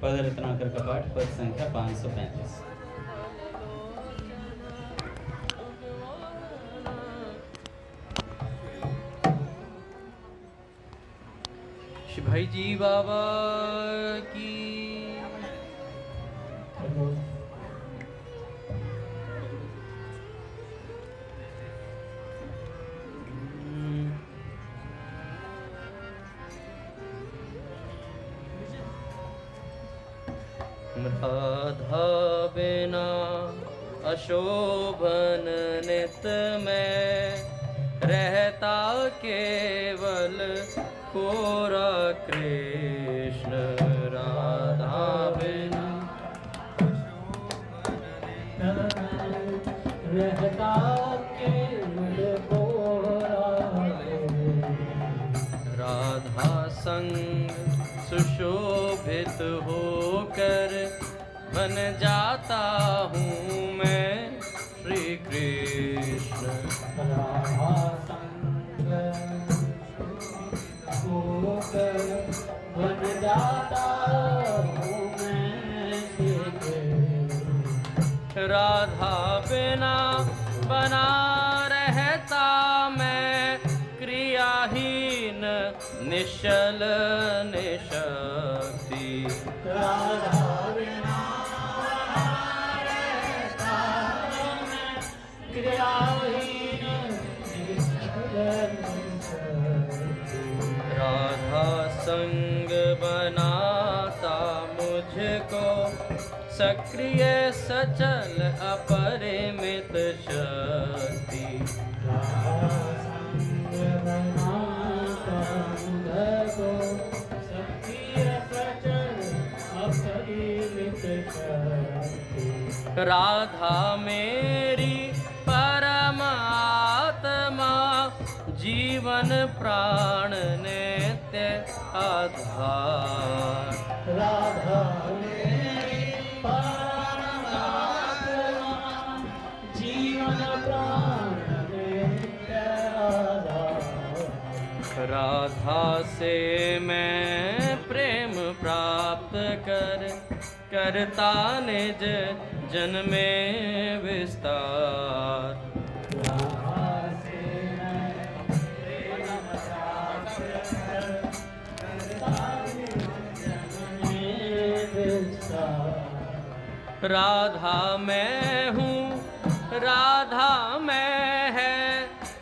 पद रत्नाकर का पाठ, पद संख्या 535। श्री भाई जी बाबा की। राधा बिना अशोभन नित में रहता केवल कोरा कृष्ण। राधा बिना रहता केवल कोरा। राधा संग सुशोभित होकर बन जाता हूँ मैं श्री कृष्ण। राधा संग होकर बन जाता हूँ मैं श्री कृष्ण। राधा बिना बना रहता मैं क्रियाहीन निश्चल निशक्ति। राधा बिना रहता मैं क्रियाहीन निश्चल निशक्ति। राधा संग बनाता मुझको सक्रिय सचल अपरिमित शक्ति। राधा मेरी परम आत्मा जीवन प्राण नित्य आधार। राधा मेरी परम आत्मा जीवन प्राण नित्य आधार। राधा से मैं प्रेम प्राप्त करता निज जन में विस्तार। राधा से मैं प्रेम प्राप्त करता निज जन में विस्तार। राधा मैं हूँ, राधा मैं है,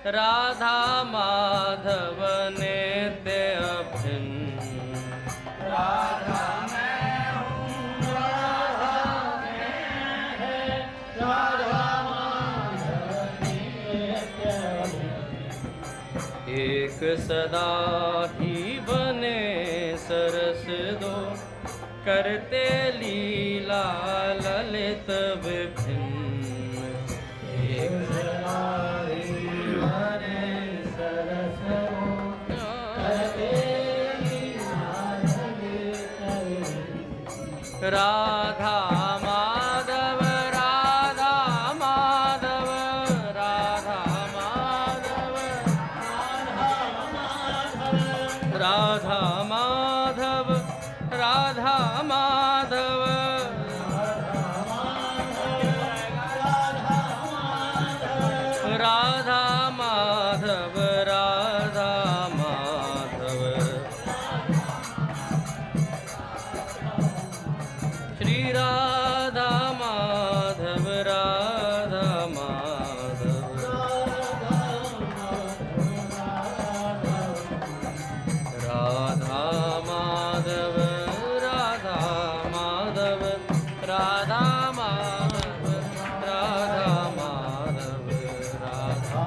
राधा माधव नित्य अभिन्न। राधा एक सदा ही बने सरस दो करते लीला ललित विभिन्न। एक सदा ही बने सरस दो करते लीला ललित विभिन्न। राधा माधव राधा माधव राधा माधव राधा माधव राधा माधव राधा माधव राधा माधव। श्री राधा माधव राधा माधव। राधा माधव राधा माधव राधा माधव राधा माधव राधा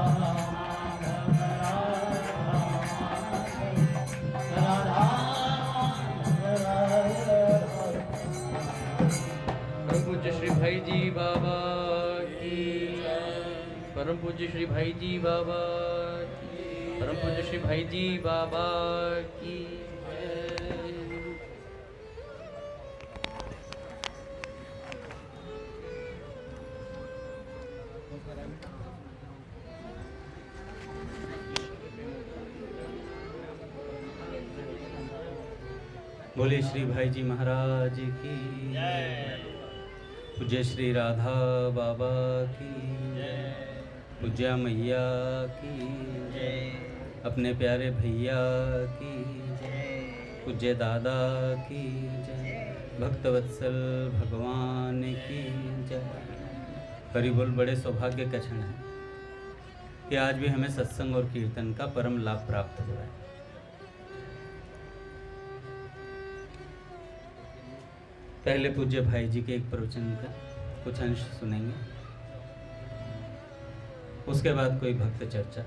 परम पूज्य श्री भाई जी बाबा की। परम पूज्य श्री भाई जी बाबा की। परम पूज्य श्री भाई जी बाबा की। बोले श्री भाई जी महाराज की जय। पूज्य श्री राधा बाबा की पूज्या मैया की जय। अपने प्यारे भैया की जय। पूज्य दादा की जय। भक्तवत्सल भगवान की जय। हरि बोल। बड़े सौभाग्य का क्षण है कि आज भी हमें सत्संग और कीर्तन का परम लाभ प्राप्त हुआ है। पहले पूज्य भाई जी के एक प्रवचन का कुछ अंश सुनेंगे, उसके बाद कोई भक्त चर्चा।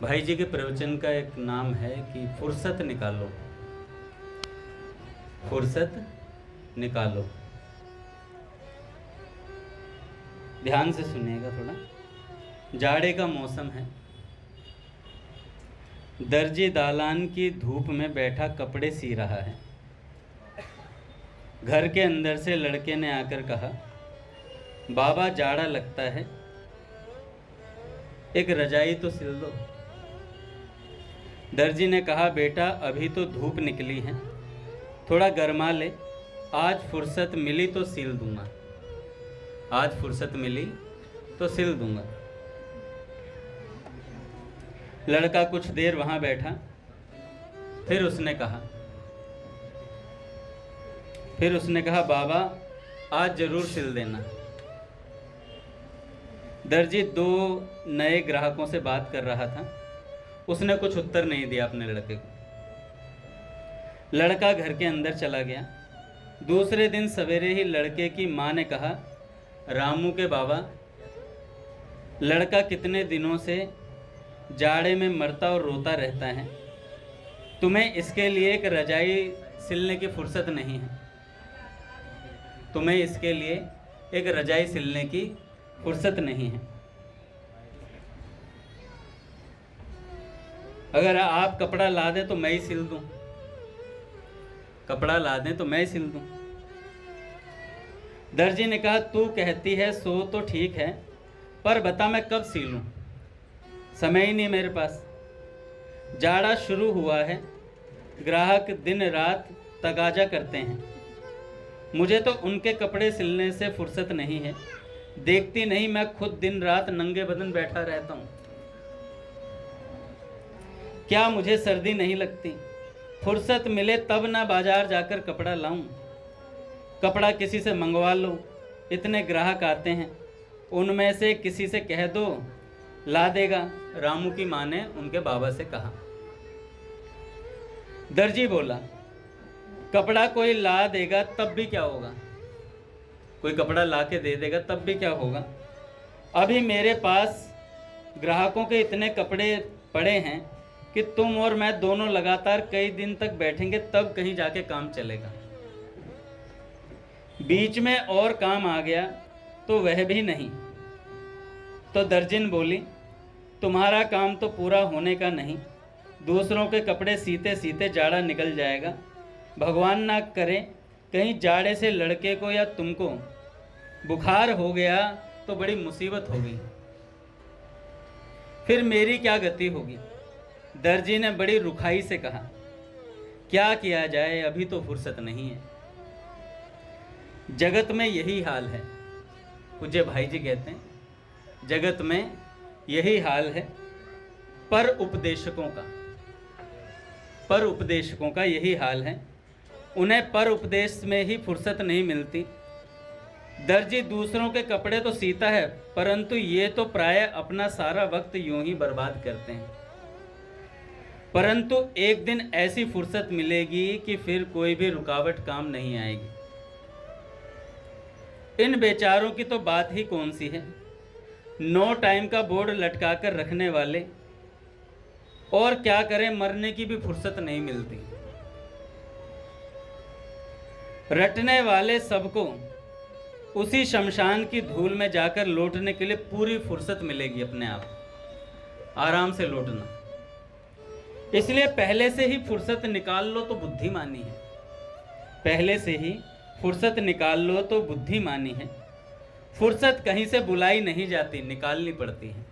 भाई जी के प्रवचन का एक नाम है कि फुर्सत निकालो, फुर्सत निकालो। ध्यान से सुनिएगा थोड़ा। जाड़े का मौसम है। दर्जी दालान की धूप में बैठा कपड़े सी रहा है। घर के अंदर से लड़के ने आकर कहा, बाबा जाड़ा लगता है, एक रजाई तो सिल दो। दर्जी ने कहा, बेटा अभी तो धूप निकली है, थोड़ा गर्मा ले, आज फुर्सत मिली तो सिल दूंगा, आज फुर्सत मिली तो सिल दूंगा। लड़का कुछ देर वहां बैठा, फिर उसने कहा बाबा आज जरूर सिल देना। दर्जी दो नए ग्राहकों से बात कर रहा था, उसने कुछ उत्तर नहीं दिया अपने लड़के को। लड़का घर के अंदर चला गया। दूसरे दिन सवेरे ही लड़के की मां ने कहा, रामू के बाबा, लड़का कितने दिनों से जाड़े में मरता और रोता रहता है, तुम्हें इसके लिए एक रजाई सिलने की फुर्सत नहीं है, तुम्हें इसके लिए एक रजाई सिलने की फुर्सत नहीं है। अगर आप कपड़ा ला दें तो मैं ही सिल दूं, कपड़ा ला दें तो मैं ही सिल दूं। दर्जी ने कहा, तू कहती है सो तो ठीक है, पर बता मैं कब सिलूं, समय ही नहीं मेरे पास। जाड़ा शुरू हुआ है, ग्राहक दिन रात तगाजा करते हैं, मुझे तो उनके कपड़े सिलने से फुर्सत नहीं है। देखती नहीं मैं खुद दिन रात नंगे बदन बैठा रहता हूँ। क्या मुझे सर्दी नहीं लगती? फुर्सत मिले तब ना बाजार जाकर कपड़ा लाऊं, कपड़ा किसी से मंगवा लो, इतने ग्राहक आते हैं, उनमें से किसी से कह दो ला देगा। रामू की मां ने उनके बाबा से कहा। दर्जी बोला, कपड़ा कोई ला देगा तब भी क्या होगा, कोई कपड़ा ला के दे देगा तब भी क्या होगा। अभी मेरे पास ग्राहकों के इतने कपड़े पड़े हैं कि तुम और मैं दोनों लगातार कई दिन तक बैठेंगे तब कहीं जाके काम चलेगा। बीच में और काम आ गया तो वह भी नहीं। तो दर्जिन बोली, तुम्हारा काम तो पूरा होने का नहीं, दूसरों के कपड़े सीते सीते जाड़ा निकल जाएगा। भगवान ना करे कहीं जाड़े से लड़के को या तुमको बुखार हो गया तो बड़ी मुसीबत होगी, फिर मेरी क्या गति होगी। दर्जी ने बड़ी रुखाई से कहा, क्या किया जाए, अभी तो फुर्सत नहीं है। जगत में यही हाल है। पूज्य भाई जी कहते हैं, जगत में यही हाल है। पर उपदेशकों का यही हाल है। उन्हें पर उपदेश में ही फुर्सत नहीं मिलती। दर्जी दूसरों के कपड़े तो सीता है, परंतु ये तो प्राय अपना सारा वक्त यूं ही बर्बाद करते हैं। परंतु एक दिन ऐसी फुर्सत मिलेगी कि फिर कोई भी रुकावट काम नहीं आएगी। इन बेचारों की तो बात ही कौन सी है, नो टाइम का बोर्ड लटका कर रखने वाले, और क्या करें, मरने की भी फुर्सत नहीं मिलती। रटने वाले सबको उसी शमशान की धूल में जाकर लौटने के लिए पूरी फुर्सत मिलेगी, अपने आप आराम से लौटना। इसलिए पहले से ही फुर्सत निकाल लो तो बुद्धिमानी है, पहले से ही फुर्सत निकाल लो तो बुद्धिमानी है। फुर्सत कहीं से बुलाई नहीं जाती, निकालनी पड़ती है।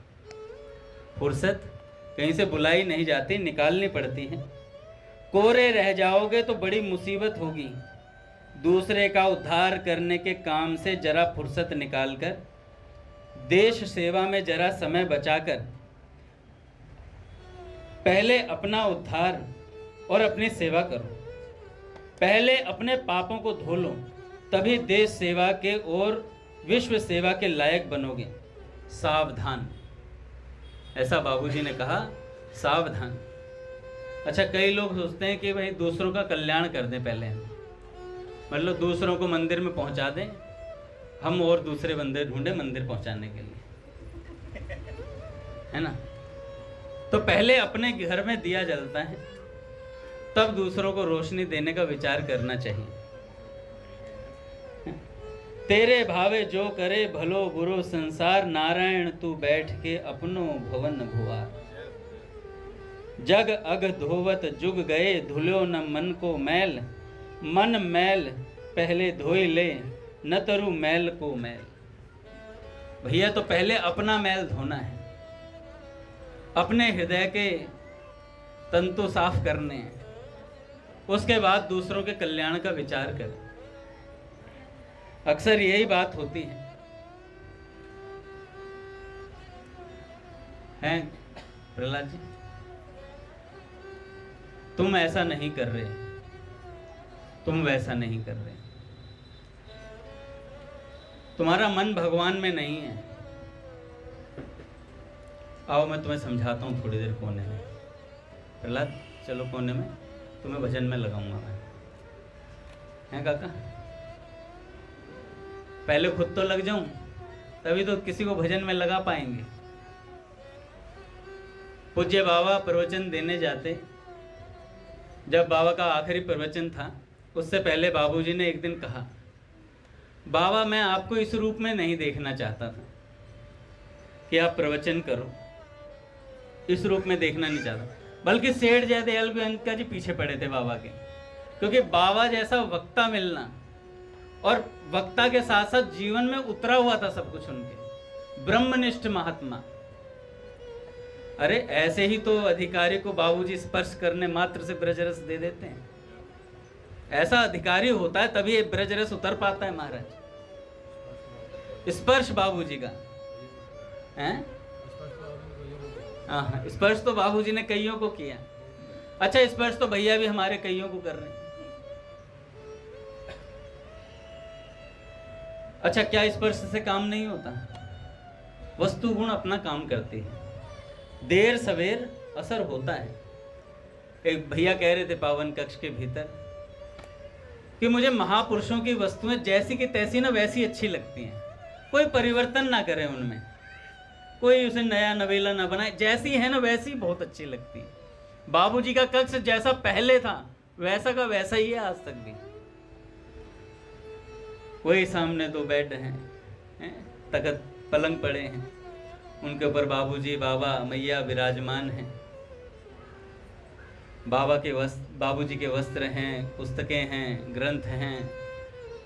फुर्सत कहीं से बुलाई नहीं जाती, निकालनी पड़ती है। कोरे रह जाओगे तो बड़ी मुसीबत होगी। दूसरे का उद्धार करने के काम से जरा फुर्सत निकालकर, देश सेवा में जरा समय बचाकर पहले अपना उद्धार और अपनी सेवा करो। पहले अपने पापों को धो लो, तभी देश सेवा के और विश्व सेवा के लायक बनोगे। सावधान, ऐसा बाबूजी ने कहा, सावधान। अच्छा, कई लोग सोचते हैं कि भाई दूसरों का कल्याण कर दें पहले, मतलब दूसरों को मंदिर में पहुंचा दें, हम और दूसरे बंदे ढूंढे मंदिर पहुंचाने के लिए, है ना। तो पहले अपने घर में दिया जलता है, तब दूसरों को रोशनी देने का विचार करना चाहिए। तेरे भावे जो करे भलो बुरो संसार, नारायण तू बैठ के अपनो भवन भुआर। जग अग धोवत जुग गए, धुल्यो न मन को मैल। मन मैल पहले धोई ले, न तरु मैल को मैल। भैया तो पहले अपना मैल धोना है, अपने हृदय के तंतु साफ करने हैं, उसके बाद दूसरों के कल्याण का विचार करें। अक्सर यही बात होती है प्रहलाद जी, तुम ऐसा नहीं कर रहे, तुम वैसा नहीं कर रहे, तुम्हारा मन भगवान में नहीं है। आओ मैं तुम्हें समझाता हूँ थोड़ी देर कोने में। प्रहलाद चलो कोने में, तुम्हें भजन में लगाऊंगा मैं, हैं काका? पहले खुद तो लग जाऊं, तभी तो किसी को भजन में लगा पाएंगे। पूज्य बाबा प्रवचन देने जाते, जब बाबा का आखिरी प्रवचन था, उससे पहले बाबूजी ने एक दिन कहा, बाबा मैं आपको इस रूप में नहीं देखना चाहता था कि आप प्रवचन करो, इस रूप में देखना नहीं चाहता, बल्कि सेठ जयदयाल गोयनका जी पीछे पड़े थे बाबा के, क्योंकि बाबा जैसा वक्ता मिलना, और वक्ता के साथ साथ जीवन में उतरा हुआ था सब कुछ उनके, ब्रह्मनिष्ठ महात्मा। अरे ऐसे ही तो अधिकारी को बाबूजी स्पर्श करने मात्र से ब्रजरस दे देते हैं। ऐसा अधिकारी होता है तभी ये ब्रजरस उतर पाता है महाराज। स्पर्श बाबूजी का है, हाँ स्पर्श तो बाबूजी ने कईयों को किया। अच्छा, स्पर्श तो भैया भी हमारे कईयों को कर रहे हैं। अच्छा, क्या स्पर्श से काम नहीं होता? वस्तु गुण अपना काम करती है, देर सवेर असर होता है। एक भैया कह रहे थे पावन कक्ष के भीतर कि मुझे महापुरुषों की वस्तुएं जैसी की तैसी ना वैसी अच्छी लगती हैं, कोई परिवर्तन ना करे उनमें, कोई उसे नया नवेला ना बनाए, जैसी है ना वैसी बहुत अच्छी लगती है। बाबूजी का कक्ष जैसा पहले था वैसा का वैसा ही है आज तक भी। वही सामने दो बेड हैं, तखत पलंग पड़े हैं, उनके ऊपर बाबूजी बाबा मैया विराजमान हैं। बाबा के वस्त्र, बाबूजी के वस्त्र हैं, पुस्तकें हैं, ग्रंथ हैं।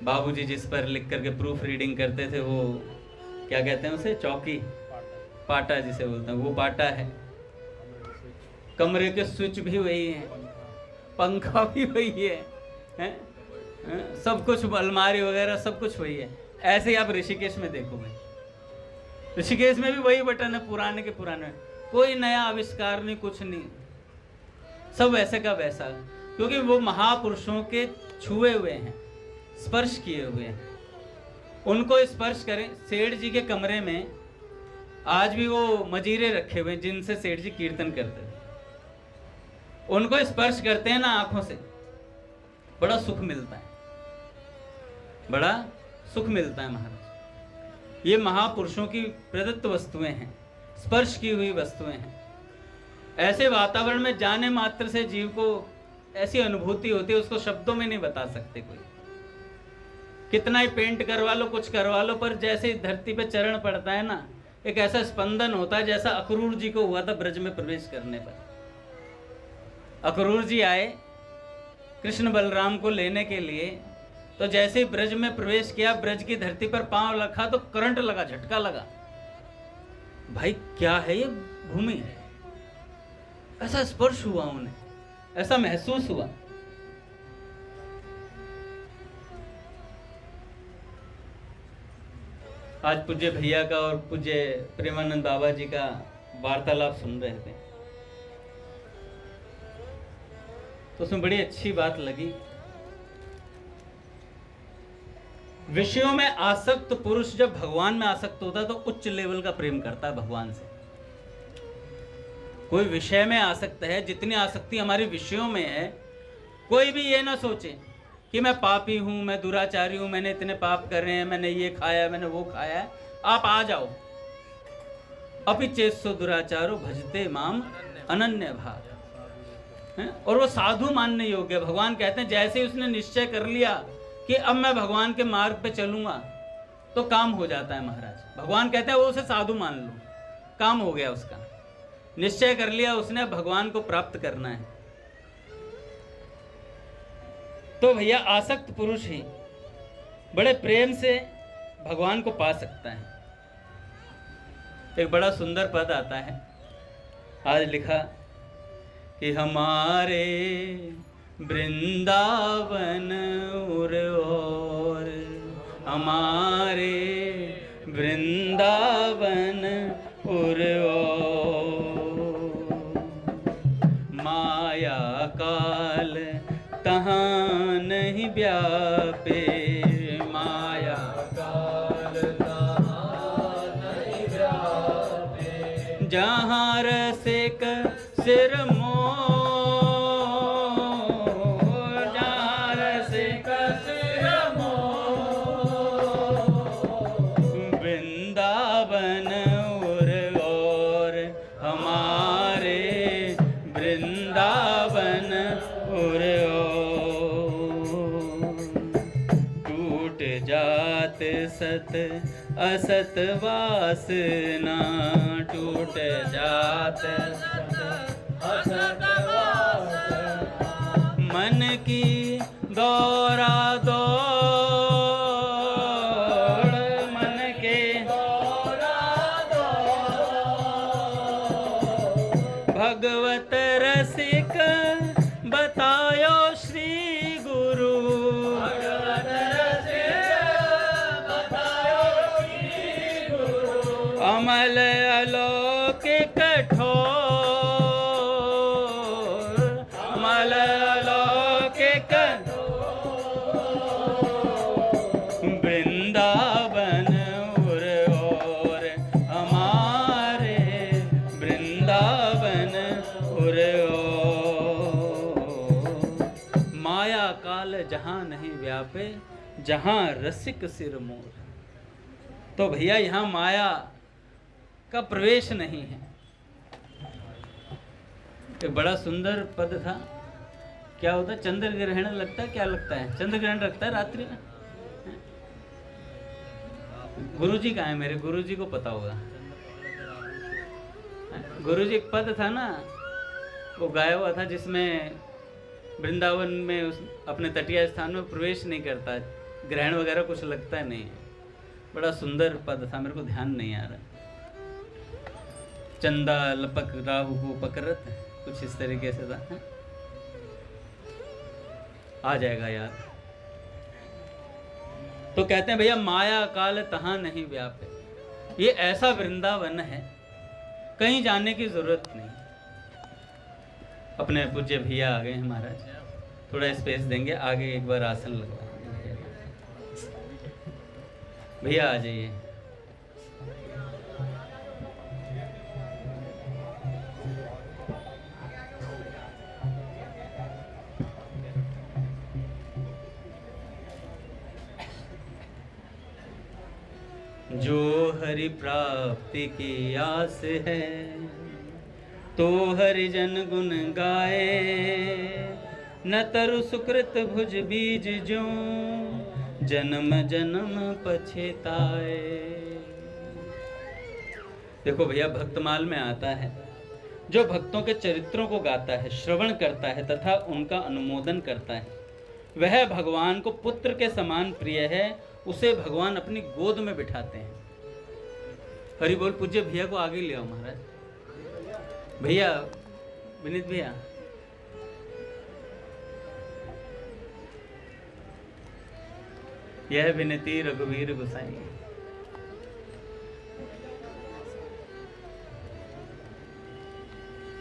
बाबूजी जिस पर लिख करके प्रूफ रीडिंग करते थे, वो क्या कहते हैं उसे, चौकी, पाटा जिसे बोलते हैं, वो पाटा है। कमरे के स्विच भी वही हैं, पंखा भी वही है? सब कुछ, अलमारी वगैरह सब कुछ वही है। ऐसे ही आप ऋषिकेश में देखोगे, ऋषिकेश में भी वही बटन है, पुराने के पुराने, कोई नया आविष्कार नहीं, कुछ नहीं, सब वैसे का वैसा, क्योंकि वो महापुरुषों के छुए हुए हैं, स्पर्श किए हुए हैं। उनको स्पर्श करें। सेठ जी के कमरे में आज भी वो मजीरे रखे हुए हैं जिनसे सेठ जी कीर्तन करते थे, उनको स्पर्श करते हैं ना आंखों से, बड़ा सुख मिलता है, बड़ा सुख मिलता है महाराज। ये महापुरुषों की प्रदत्त वस्तुएं हैं, स्पर्श की हुई वस्तुएं हैं। ऐसे वातावरण में जाने मात्र से जीव को ऐसी अनुभूति होती है, उसको शब्दों में नहीं बता सकते कोई। कितना ही पेंट करवा लो, कुछ करवा लो, पर जैसे ही धरती पे चरण पड़ता है ना, एक ऐसा स्पंदन होता है जैसा अक्रूर जी को हुआ था ब्रज में प्रवेश करने पर। अक्रूर जी आए कृष्ण बलराम को लेने के लिए, तो जैसे ही ब्रज में प्रवेश किया, ब्रज की धरती पर पांव रखा तो करंट लगा, झटका लगा। भाई क्या है ये भूमि है। ऐसा स्पर्श हुआ उन्हें, ऐसा महसूस हुआ। आज पूज्य भैया का और पूज्य प्रेमानंद बाबा जी का वार्तालाप सुन रहे थे, तो उसमें बड़ी अच्छी बात लगी। विषयों में आसक्त पुरुष जब भगवान में आसक्त होता है तो उच्च लेवल का प्रेम करता है भगवान से। कोई विषय में आसक्त है, जितनी आसक्ति हमारी विषयों में है, कोई भी ये ना सोचे कि मैं पापी हूं, मैं दुराचारी हूं, मैंने इतने पाप कर रहे हैं, मैंने ये खाया, मैंने वो खाया है। आप आ जाओ। अपि चेत्सो दुराचारो भजते माम अनन्य भाव। और वो साधु मानने योग्य। भगवान कहते हैं जैसे ही उसने निश्चय कर लिया कि अब मैं भगवान के मार्ग पे चलूंगा, तो काम हो जाता है महाराज। भगवान कहते हैं वो उसे साधु मान लो, काम हो गया उसका। निश्चय कर लिया उसने भगवान को प्राप्त करना है। तो भैया आसक्त पुरुष ही बड़े प्रेम से भगवान को पा सकता है। एक बड़ा सुंदर पद आता है, आज लिखा कि हमारे वृंदावन और हमारे वृंदावन और माया काल तहाँ नहीं व्यापे, माया काल तहाँ नहीं व्यापे, जहाँ रसिक सिर मोर, जहाँ रसिक सिर मोर, वृंदावन और हमारे वृंदावन टूट जात सत असत वासना, टूट जात सत असत वासना, मन की दौरा दौड़, मन के दौरा दौड़, भगवत रसिक बतायो श्री गुरु, भगवत रसिक बतायो श्री गुरु, अमल अलौकिक कठोर, अमल अलौकिक वृंदावन और हमारे वृंदावन और माया काल जहां नहीं व्यापे, जहां रसिक सिर मोर। तो भैया यहाँ माया का प्रवेश नहीं है। एक बड़ा सुंदर पद था, क्या होता है, चंद्र ग्रहण लगता है, क्या लगता है, चंद्र ग्रहण लगता है रात्रि में। गुरुजी कहाँ है मेरे, गुरुजी को पता होगा। गुरुजी एक पद था ना, वो गाया हुआ था, जिसमें वृंदावन में उस अपने तटीय स्थान में प्रवेश नहीं करता, ग्रहण वगैरह कुछ लगता नहीं है। बड़ा सुंदर पद था, मेरे को ध्यान नहीं आ रहा। चंदा लपक राहु को पकड़त, कुछ इस तरीके से था, आ जाएगा यार। तो कहते हैं भैया माया काल तहां नहीं व्यापे। ये ऐसा वृंदावन है, कहीं जाने की जरूरत नहीं। अपने पूज्य भैया आ गए हैं महाराज, थोड़ा स्पेस देंगे, आगे एक बार आसन लगवा। भैया आ जाइए। जो हरि प्राप्ति की आस है, तो हरि जन गुण गाए, न तरु सुकृत भुज बीज जो, जन्म जन्म पछताए। देखो भैया, भक्तमाल में आता है, जो भक्तों के चरित्रों को गाता है, श्रवण करता है तथा उनका अनुमोदन करता है, वह भगवान को पुत्र के समान प्रिय है, उसे भगवान अपनी गोद में बिठाते हैं। हरि बोल। पूज्य भैया को आगे ले आओ महाराज। भैया, विनीत भैया, यह विनती रघुवीर गोसाई।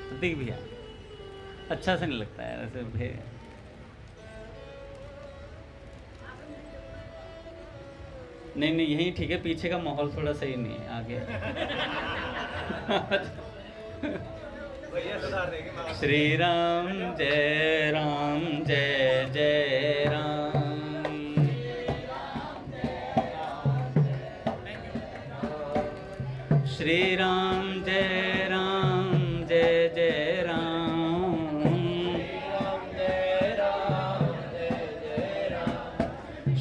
प्रतीक भैया, अच्छा से नहीं लगता है ऐसे भैया। नहीं नहीं, यही ठीक है, पीछे का माहौल थोड़ा सही नहीं है, आगे। श्री राम जय जय राम। श्री राम जय जय राम।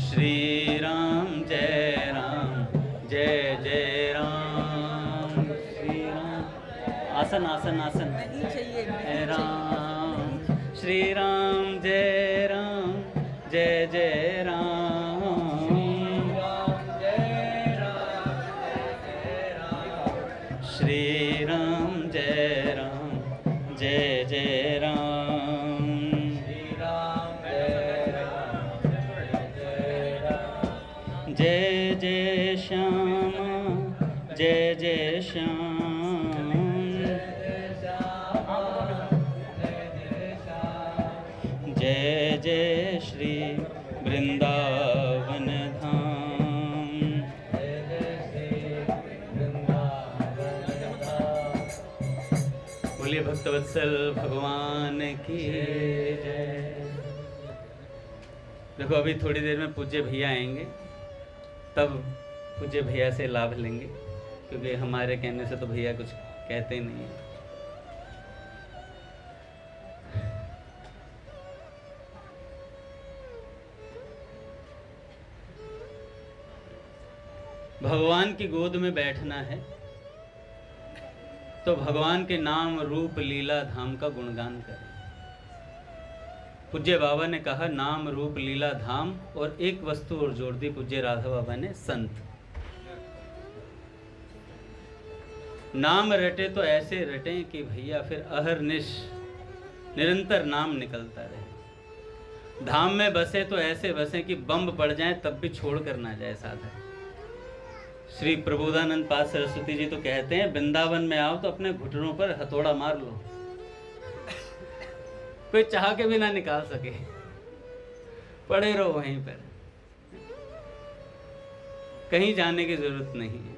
श्री राम जय जय राम। श्री राम, आसन आसन आसन। जय राम। श्री राम जय जय राम। श्री राम जय जय राम। जय जय श्याम जय श्याम। जय जय श्री वृंदावन धाम। बोलिए भक्तवत्सल भगवान की जय। देखो, अभी थोड़ी देर में पूज्य भैया आएंगे, तब पूज्य भैया से लाभ लेंगे, क्योंकि हमारे कहने से तो भैया कुछ कहते नहीं हैं। भगवान की गोद में बैठना है तो भगवान के नाम रूप लीला धाम का गुणगान करें। पूज्य बाबा ने कहा नाम रूप लीला धाम, और एक वस्तु और जोड़ दी पूज्य राधा बाबा ने, संत। नाम रटे तो ऐसे रटें कि भैया फिर अहरनिश निरंतर नाम निकलता रहे। धाम में बसे तो ऐसे बसे कि बम पड़ जाए तब भी छोड़ कर ना जाए साधक। श्री प्रबोधानंद पाद सरस्वती जी तो कहते हैं, वृंदावन में आओ तो अपने घुटनों पर हथौड़ा मार लो, कोई चाह के भी ना निकाल सके, पड़े रहो वहीं पर, कहीं जाने की जरूरत नहीं है।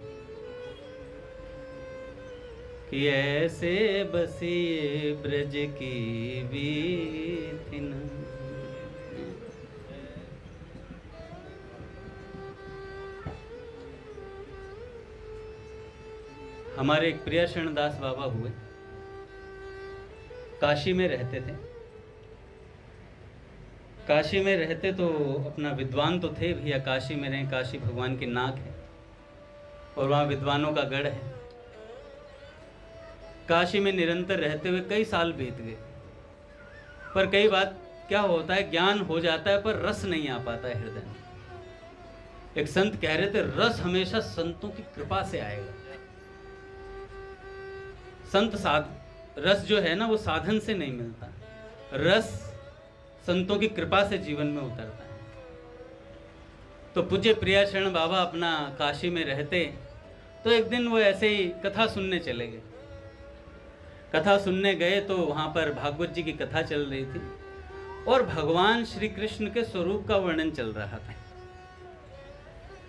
कि ऐसे बसी ब्रज की बीथिन। हमारे एक प्रिय शरणदास बाबा हुए, काशी में रहते थे। काशी में रहते तो अपना विद्वान तो थे भैया, काशी में रहे, काशी भगवान की नाक है और वहाँ विद्वानों का गढ़ है। काशी में निरंतर रहते हुए कई साल बीत गए, पर कई बात क्या होता है, ज्ञान हो जाता है पर रस नहीं आ पाता है हृदय में। एक संत कह रहे थे, रस हमेशा संतों की कृपा से आएगा। रस जो है ना, वो साधन से नहीं मिलता, रस संतों की कृपा से जीवन में उतरता है। तो पूज्य प्रिया शरण बाबा अपना काशी में रहते, तो एक दिन वो ऐसे ही कथा सुनने चले गए। कथा सुनने गए तो वहाँ पर भागवत जी की कथा चल रही थी और भगवान श्री कृष्ण के स्वरूप का वर्णन चल रहा था।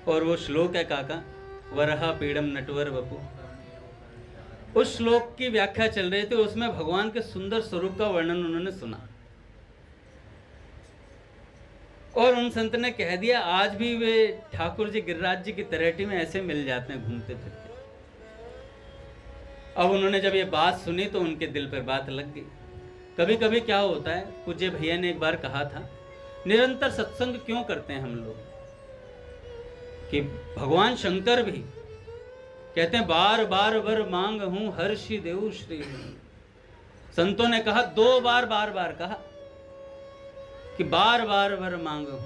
और वो श्लोक है काका, वरहा पीड़म नटवर वपु। उस श्लोक की व्याख्या चल रही थी, उसमें भगवान के सुंदर स्वरूप का वर्णन उन्होंने सुना और उन संत ने कह दिया, आज भी वे ठाकुर जी गिरिराज जी की तरेटी में ऐसे मिल जाते हैं घूमते फिरते। अब उन्होंने जब ये बात सुनी तो उनके दिल पर बात लग गई। कभी कभी क्या होता है, पूज्य भैया ने एक बार कहा था, निरंतर सत्संग क्यों करते हैं हम लोग, कि भगवान शंकर भी कहते हैं बार बार वर मांग हूं हर्षि देव श्री। संतों ने कहा, 2 बार कहा कि बार बार वर मांग हूं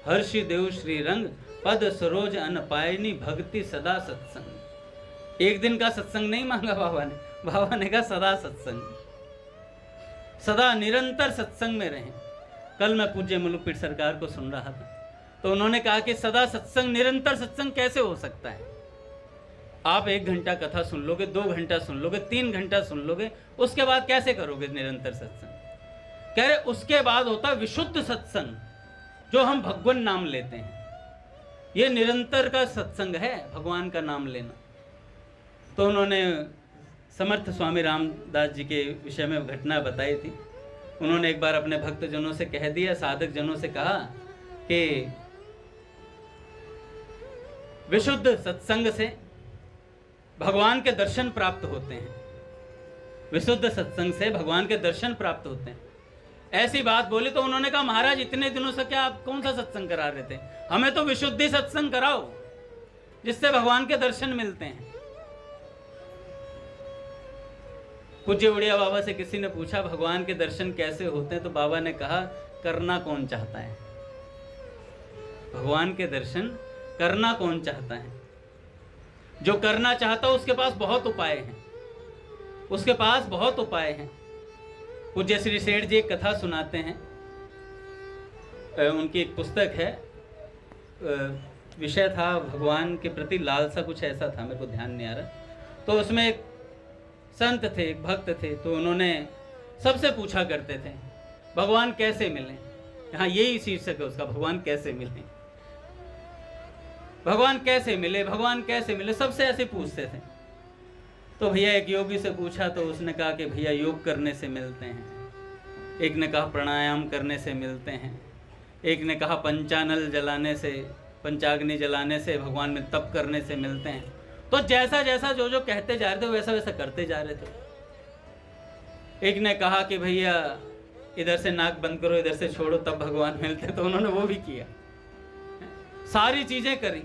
हर्षि देव श्री रंग, पद सरोज अन पायनी भक्ति सदा सत्संग। एक दिन का सत्संग नहीं मांगा बाबा ने, बाबा ने कहा सदा सत्संग, सदा निरंतर सत्संग में रहें। कल मैं पूज्य मुलुकपीठ सरकार को सुन रहा था, तो उन्होंने कहा कि सदा सत्संग, निरंतर सत्संग कैसे हो सकता है? आप 1 घंटा कथा सुन लोगे, 2 घंटा सुन लोगे, 3 घंटा सुन लोगे, उसके बाद कैसे करोगे निरंतर सत्संग? कह रहे उसके बाद होता विशुद्ध सत्संग, जो हम भगवान नाम लेते हैं। ये निरंतर का सत्संग है, भगवान का नाम लेना। तो उन्होंने समर्थ स्वामी रामदास जी के विषय में घटना बताई थी। उन्होंने एक बार अपने भक्तजनों से कह दिया, साधक जनों से कहा कि विशुद्ध सत्संग से भगवान के दर्शन प्राप्त होते हैं, विशुद्ध सत्संग से भगवान के दर्शन प्राप्त होते हैं। ऐसी बात बोली तो उन्होंने कहा महाराज इतने दिनों से क्या आप कौन सा सत्संग करा रहे थे? हमें तो विशुद्धि सत्संग कराओ जिससे भगवान के दर्शन मिलते हैं। पूज्य उड़िया बाबा से किसी ने पूछा भगवान के दर्शन कैसे होते हैं, तो बाबा ने कहा करना कौन चाहता है? भगवान के दर्शन करना कौन चाहता है? जो करना चाहता है उसके पास बहुत उपाय हैं, उसके पास बहुत उपाय हैं। पूज्य श्री सेठ जी एक कथा सुनाते हैं, उनकी एक पुस्तक है, विषय था भगवान के प्रति लालसा, कुछ ऐसा था, मेरे को ध्यान नहीं आ रहा। तो उसमें एक संत थे, एक भक्त थे, तो उन्होंने सबसे पूछा करते थे भगवान कैसे मिले। यहाँ यही शीर्षक है उसका, भगवान कैसे मिले, भगवान कैसे मिले, भगवान कैसे मिले, सबसे ऐसे पूछते थे। तो भैया एक योगी से पूछा तो उसने कहा कि भैया योग करने से मिलते हैं, एक ने कहा प्राणायाम करने से मिलते हैं, एक ने कहा पंचानल जलाने से, पंचाग्नि जलाने से, भगवान में तप करने से मिलते हैं। तो जैसा जैसा जो जो कहते जा रहे थे वैसा वैसा करते जा रहे थे। एक ने कहा कि भैया इधर से नाक बंद करो, इधर से छोड़ो, तब भगवान मिलते, तो उन्होंने वो भी किया, सारी चीजें करी।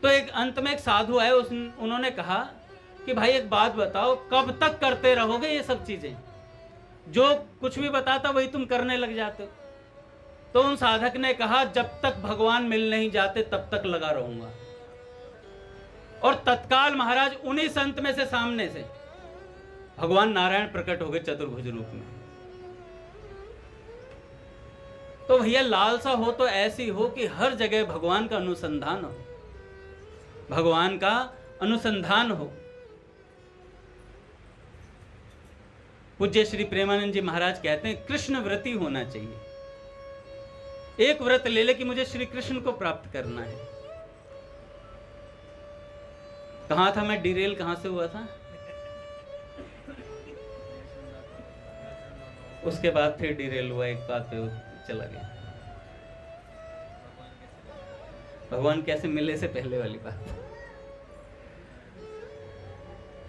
तो एक अंत में एक साधु आए, उन्होंने कहा कि भाई एक बात बताओ, कब तक करते रहोगे ये सब चीजें? जो कुछ भी बताता वही तुम करने लग जाते हो। तो उन साधक ने कहा जब तक भगवान मिल नहीं जाते तब तक लगा रहूंगा। और तत्काल महाराज उन्हीं संत में से सामने से भगवान नारायण प्रकट हो गए चतुर्भुज रूप में। तो भैया लालसा हो तो ऐसी हो कि हर जगह भगवान का अनुसंधान हो, भगवान का अनुसंधान हो। पूज्य श्री प्रेमानंद जी महाराज कहते हैं कृष्ण व्रती होना चाहिए। एक व्रत ले ले कि मुझे श्री कृष्ण को प्राप्त करना है। कहां था मैं, डिरेल कहां से हुआ था? उसके बाद फिर डिरेल हुआ, एक बात पे चला गया। भगवान कैसे मिले से पहले वाली बात।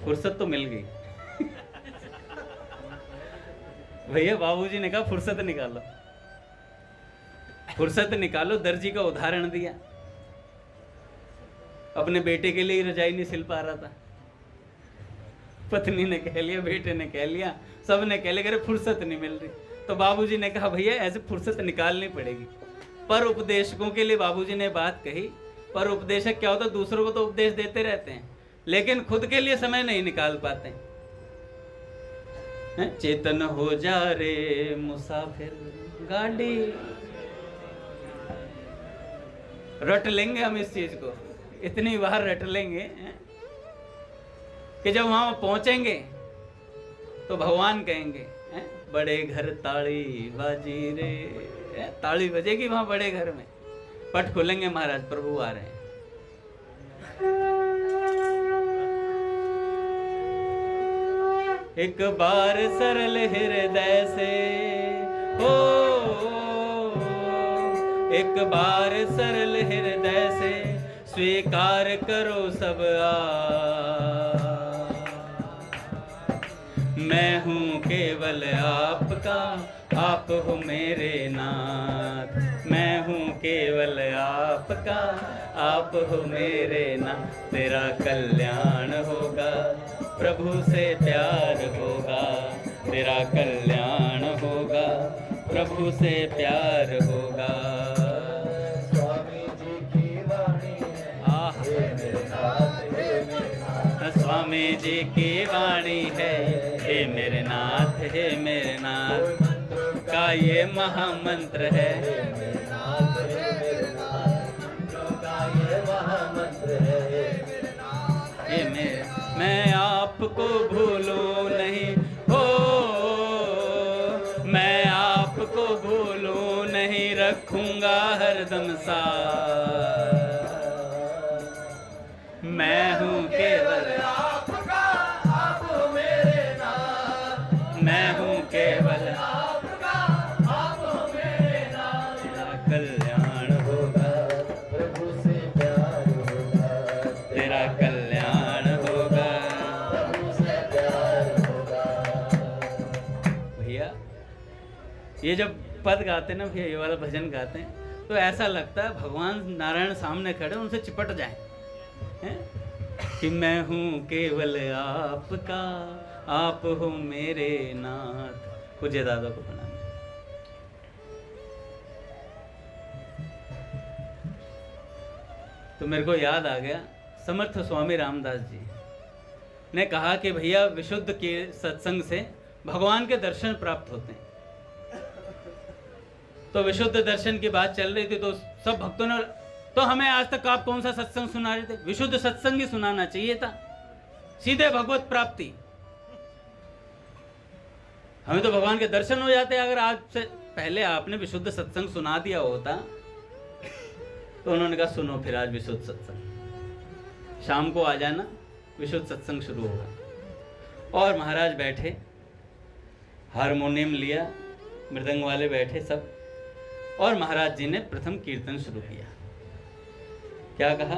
फुर्सत तो मिल गई। भैया बाबूजी ने कहा फुर्सत निकालो, फुर्सत निकालो। दर्जी का उदाहरण दिया, अपने बेटे के लिए रजाई नहीं सिल पा रहा था, पत्नी ने कह लिया, बेटे ने कह लिया, सब ने कह लिया, फुर्सत नहीं मिल रही। तो बाबूजी ने कहा भैया ऐसे फुर्सत निकालनी पड़ेगी। पर उपदेशकों के लिए बाबूजी ने बात कही। पर उपदेशक क्या होता है, दूसरों को तो उपदेश देते रहते हैं लेकिन खुद के लिए समय नहीं निकाल पाते। चेतन हो जा रे मुसाफिर गाड़ी, रट लेंगे हम इस चीज को, इतनी बार रट लेंगे कि जब वहां पहुंचेंगे तो भगवान कहेंगे बड़े घर ताड़ी बाजी रे, ताड़ी बजेगी वहां बड़े घर में, पट खोलेंगे महाराज प्रभु आ रहे हैं। एक बार सरल हृदय से हो, एक बार सरल हृदय से स्वीकार करो सब मैं हूँ केवल आपका, आप हो मेरे नाथ। मैं हूँ केवल आपका, आप हो मेरे नाथ। तेरा कल्याण होगा, प्रभु से प्यार होगा, तेरा कल्याण होगा, प्रभु से प्यार होगा। स्वामी जी की वाणी है, स्वामी जी की वाणी है, हे मेरे नाथ, हे मेरे नाथ, का ये महामंत्र है। ये मैं आपको भूलूं नहीं हो, मैं आपको भूलूं नहीं, रखूंगा हरदम साथ। मैं हूँ केवल आपका, आप हो मेरे नाथ। मैं हूँ केवल आपका, आप हो मेरे नाथ। तेरा कल्याण होगा, प्रभु से प्यार होगा। तेरा कल्याण होगा, प्रभु से प्यार होगा। भैया ये जब पद गाते हैं ना भैया, ये वाला भजन गाते हैं, तो ऐसा लगता है भगवान नारायण सामने खड़े, उनसे चिपट जाएं कि मैं हूँ केवल आपका, आप हो मेरे नाथ। पूज्य दादा को प्रणाम। तो मेरे को याद आ गया, समर्थ स्वामी रामदास जी ने कहा कि भैया विशुद्ध के सत्संग से भगवान के दर्शन प्राप्त होते हैं। तो विशुद्ध दर्शन की बात चल रही थी, तो सब भक्तों ने, तो हमें आज तक आप कौन सा सत्संग सुना रहे थे? विशुद्ध सत्संग ही सुनाना चाहिए था, सीधे भगवत प्राप्ति। हमें तो भगवान के दर्शन हो जाते। अगर आज से पहले आपने विशुद्ध सत्संग सुना दिया होता, तो उन्होंने कहा सुनो फिर आज विशुद्ध सत्संग, शाम को आ जाना, विशुद्ध सत्संग शुरू होगा। और महाराज बैठे, हारमोनियम लिया, मृदंग वाले बैठे सब, और महाराज जी ने प्रथम कीर्तन शुरू किया। क्या कहा?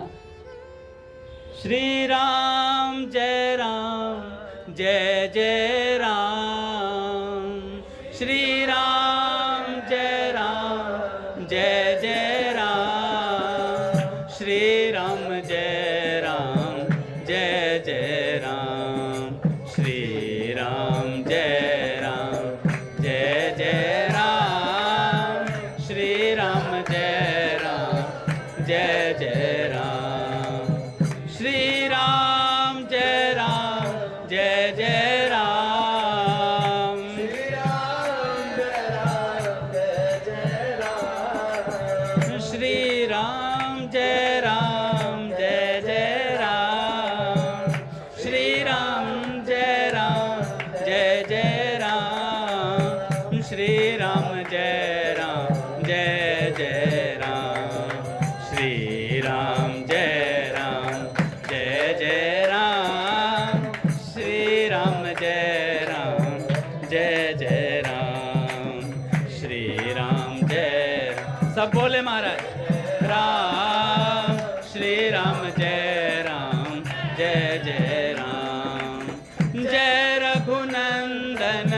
श्री राम जय राम जय जय राम, श्री राम जय राम जय जय राम, श्री राम जय राम जय जय राम, श्री राम जय राम जय जय राम, श्री राम जय राम जय जय राम, श्री राम जय राम जय जय राम, श्री राम जय राम जय जय राम, श्री राम जय राम जय जय राम, श्री राम जय राम जय जय राम, श्री राम जय राम जय जय राम, श्री राम जय राम जय जय राम, श्री राम जय राम जय जय राम, श्री राम जय। सब बोले महाराज राम, श्री राम जय राम जय जय राम, जय रघुनंदन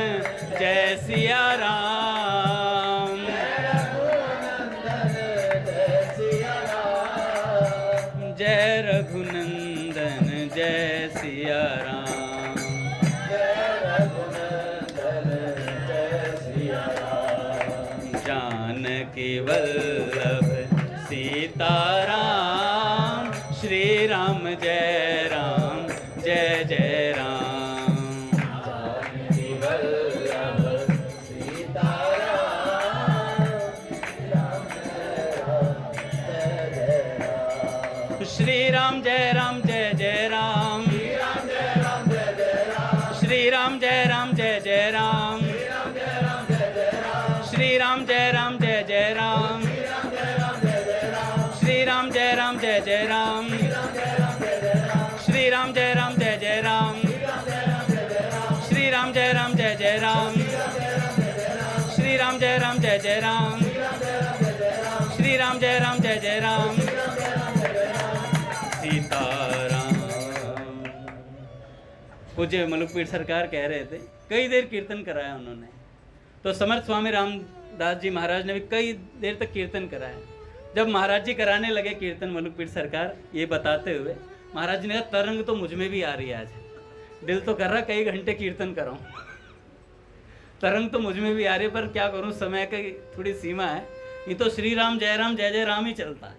जय सिया राम, जय रघुनंदन जय सिया राम, जय रघुनंदन जय सिया राम, जानकी वल्लभ सीताराम, श्री राम जय राम जय जय राम, जानकी वल्लभ सीताराम, श्री राम जय राम जय जय राम, श्री राम जय राम जय जय राम, श्री राम जय राम जय जय राम, श्री राम जय राम जय जय राम, श्री राम जय राम जय जय राम, श्री राम जय राम जय जय राम, श्री राम जय राम जय जय राम, श्री राम जय राम जय जय राम, सीताराम। पूज्य मलुकपीठ सरकार कह रहे थे, कई देर कीर्तन कराया उन्होंने। तो समर्थ स्वामी रामदास जी महाराज ने भी कई देर तक कीर्तन कराया। जब महाराज जी कराने लगे कीर्तन, मलुकपीठ सरकार ये बताते हुए, महाराज जी ने कहा तरंग तो मुझ में भी आ रही है आज, दिल तो कर रहा कई घंटे कीर्तन कराऊं, तरंग तो मुझ में भी आ रही है, पर क्या करूं, समय की थोड़ी सीमा है, ये तो श्री राम जय जय राम ही चलता है।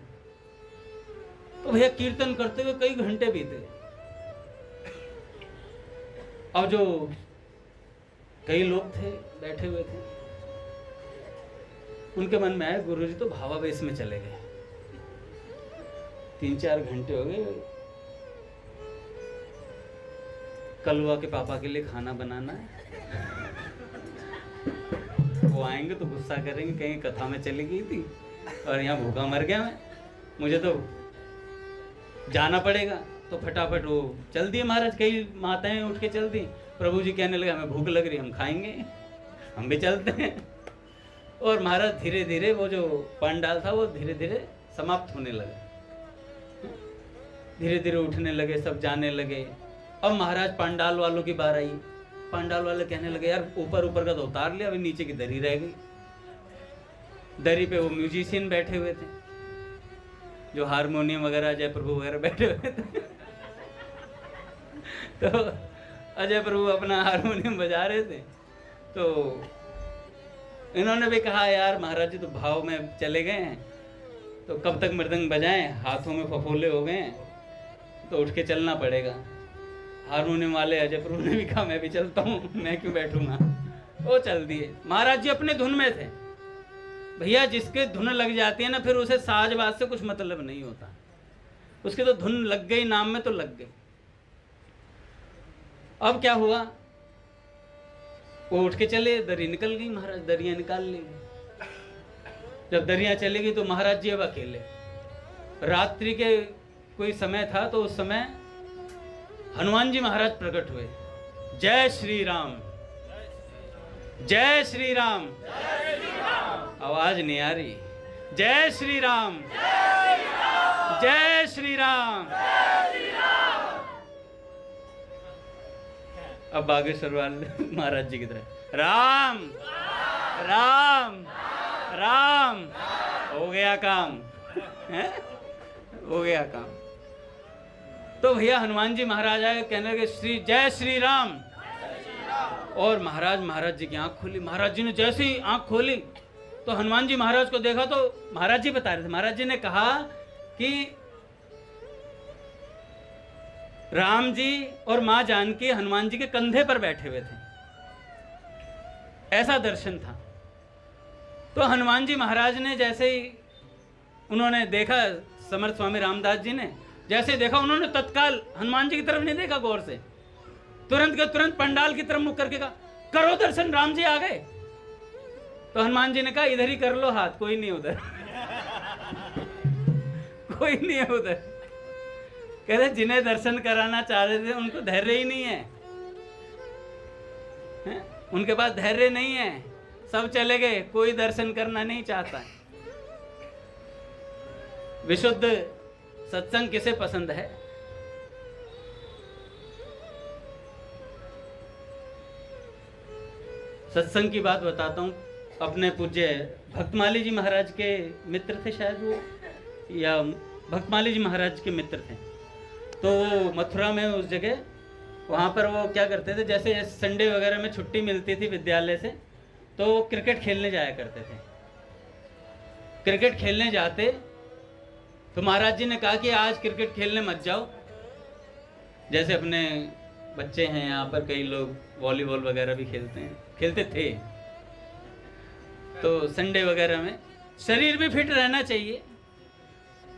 तो भैया कीर्तन करते हुए कई घंटे बीते। अब जो कई लोग थे बैठे हुए थे, उनके मन में आया गुरुजी तो भावावेश में चले गए। 3-4 घंटे हो गए, कलवा के पापा के लिए खाना बनाना है। वो आएंगे तो गुस्सा करेंगे, कहीं कथा में चली गई थी और यहाँ भूखा मर गया मैं, मुझे तो जाना पड़ेगा। तो फटाफट वो चल दिए महाराज, कई माताएं उठ के चल दी। प्रभु जी कहने लगे हमें भूख लग रही, हम खाएंगे, हम भी चलते हैं। और महाराज धीरे धीरे वो जो पंडाल था वो धीरे धीरे समाप्त होने लगा, धीरे धीरे उठने लगे, सब जाने लगे। अब महाराज पंडाल वालों की बार आई। पंडाल वाले कहने लगे यार ऊपर ऊपर का तो उतार लिया, अभी नीचे की दरी रह गई। दरी पे वो म्यूजिशियन बैठे हुए थे, जो हारमोनियम वगैरह अजय प्रभु वगैरह बैठे हुए थे। तो अजय प्रभु अपना हारमोनियम बजा रहे थे। तो इन्होंने भी कहा यार महाराज जी तो भाव में चले गए हैं, तो कब तक मृदंग बजाएं, हाथों में फफोले हो गए हैं, तो उठ के चलना पड़ेगा। हारमोनियम वाले अजय प्रभु ने भी कहा मैं भी चलता हूँ, मैं क्यों बैठूंगा। वो चल दिए। महाराज जी अपने धुन में थे। भैया जिसके धुन लग जाती है ना, फिर उसे साजबाज से कुछ मतलब नहीं होता। उसकी तो धुन लग गई, नाम में तो लग गई। अब क्या हुआ, वो उठ के चले, दरी निकल गई। महाराज दरियां निकाल ली। जब दरियां चली गई तो महाराज जी अब अकेले। रात्रि के कोई समय था, तो उस समय हनुमान जी महाराज प्रकट हुए। जय श्री राम, जय श्री राम। आवाज नहीं आ रही। जय श्री राम, जय श्री राम। अब बागेश्वर वाले महाराज जी की तरह राम राम राम। हो गया काम, है? हो गया काम। तो भैया हनुमान जी महाराज आए, कहने लगे श्री जय श्री राम। और महाराज जी की आंख खुली। महाराज जी ने जैसे ही आंख खोली तो हनुमान जी महाराज को देखा, तो महाराज जी बता रहे थे, महाराज जी ने कहा कि राम जी और मां जानकी हनुमान जी के कंधे पर बैठे हुए थे। ऐसा दर्शन था। तो हनुमान जी महाराज ने जैसे ही उन्होंने देखा, समर्थ स्वामी रामदास जी ने जैसे देखा, उन्होंने तत्काल हनुमान जी की तरफ नहीं देखा गौर से, तुरंत के तुरंत पंडाल की तरफ मुख करके कहा करो दर्शन, राम जी आ गए। तो हनुमान जी ने कहा इधर ही कर लो हाथ, कोई नहीं उधर। कोई नहीं है उधर। कह रहे जिन्हें दर्शन कराना चाह रहे थे उनको धैर्य ही नहीं है, उनके पास धैर्य नहीं है, सब चले गए, कोई दर्शन करना नहीं चाहता। विशुद्ध सत्संग किसे पसंद है? सत्संग की बात बताता हूँ। अपने पूज्य भक्तमाली जी महाराज के मित्र थे शायद वो, या भक्तमाली जी महाराज के मित्र थे। तो मथुरा में उस जगह वहाँ पर वो क्या करते थे, जैसे संडे वगैरह में छुट्टी मिलती थी विद्यालय से, तो वो क्रिकेट खेलने जाया करते थे। क्रिकेट खेलने जाते तो महाराज जी ने कहा कि आज क्रिकेट खेलने मत जाओ। जैसे अपने बच्चे हैं यहाँ पर, कई लोग वॉलीबॉल वगैरह भी खेलते थे। तो संडे वगैरह में शरीर भी फिट रहना चाहिए,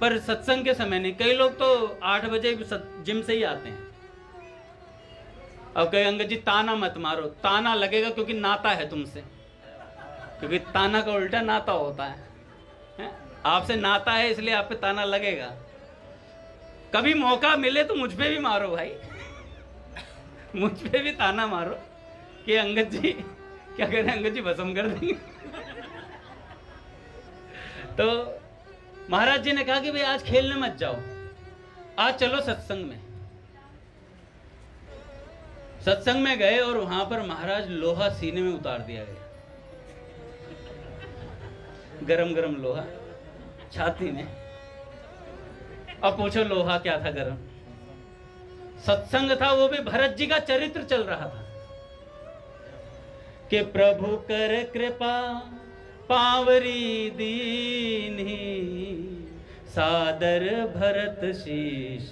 पर सत्संग के समय नहीं। कई लोग तो 8 बजे जिम से ही आते हैं। अब कहे अंगद जी ताना मत मारो, ताना लगेगा क्योंकि नाता है तुमसे, क्योंकि ताना का उल्टा नाता होता है। आपसे नाता है इसलिए आप पे ताना लगेगा। कभी मौका मिले तो मुझ पे भी मारो भाई, मुझ पे भी ताना मारो कि अंगद जी क्या कह रहे हैं, अंगद जी भस्म कर देंगे। तो महाराज जी ने कहा कि भाई आज खेलने मत जाओ, आज चलो सत्संग में। सत्संग में गए और वहां पर महाराज लोहा सीने में उतार दिया गया, गरम गरम लोहा छाती में। अब पूछो लोहा क्या था? गरम। सत्संग था, वो भी भरत जी का चरित्र चल रहा था कि प्रभु कर कृपा पावरी दीनी, सादर भरत शीश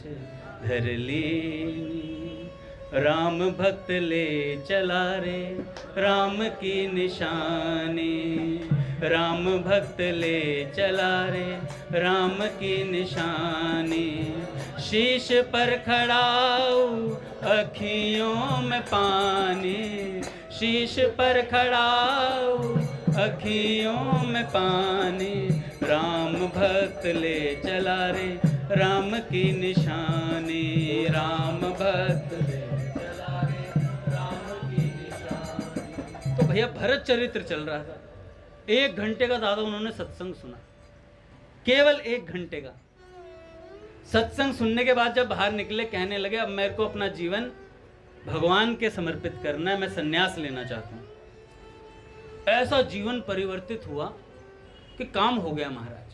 धर लीनी, राम भक्त ले चला रे राम की निशानी, राम भक्त ले चला रे राम की निशानी। शीश पर खड़ाऊ अखियों में पानी, शीश पर खड़ाऊ अखियों में पानी। राम भक्त ले चला रे राम की निशानी, राम भक्त ले चला रे राम की निशानी। तो भैया भरत चरित्र चल रहा था। 1 घंटे का दादा उन्होंने सत्संग सुना, केवल 1 घंटे का सत्संग सुनने के बाद जब बाहर निकले कहने लगे अब मेरे को अपना जीवन भगवान के समर्पित करना है, मैं संन्यास लेना चाहता हूं। ऐसा जीवन परिवर्तित हुआ कि काम हो गया महाराज।